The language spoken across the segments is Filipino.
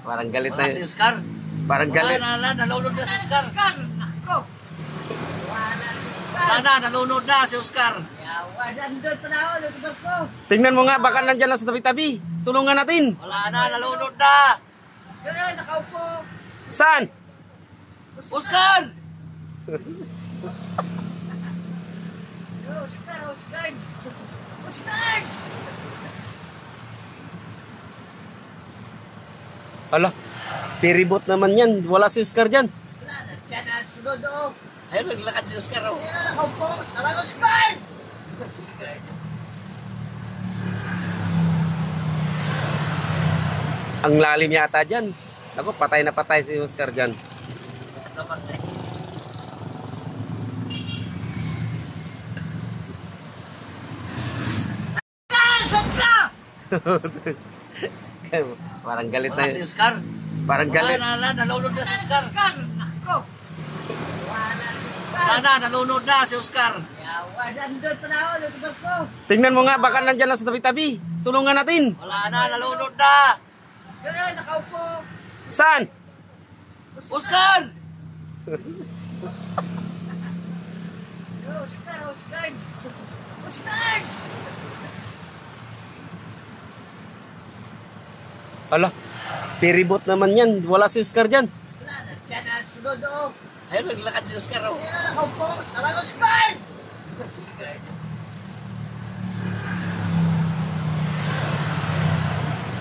Parang galit na Wala si Oscar. Parang galit. Wala, nalunod na si Oscar. Wala, nalunod na si Oscar. Tingnan mo nga, baka nandyan lang sa tabi-tabi. Tulungan natin. Wala na, nalunod na. Saan? Oscar! Ala, piribot naman yan. Wala si Oscar dyan. Ayun, naglakad si Oscar. Oh. Ang lalim yata dyan. Ako, patay na patay si Oscar dyan. Parang galit na Wala si Oscar. Parang galit. Wala, nalunod na si Oscar. Wala, nalunod na si Oscar. Tingnan mo nga, baka nandyan lang sa tabi-tabi. Tulungan natin. Wala na, nalunod na. Saan? Oscar! Ala, piribot naman yan. Wala si Oscar dyan. Ayun, naglakad si Oscar. Oh.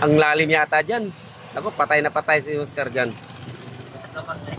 Ang lalim yata dyan. Ako, patay na patay si Oscar dyan. Oscar!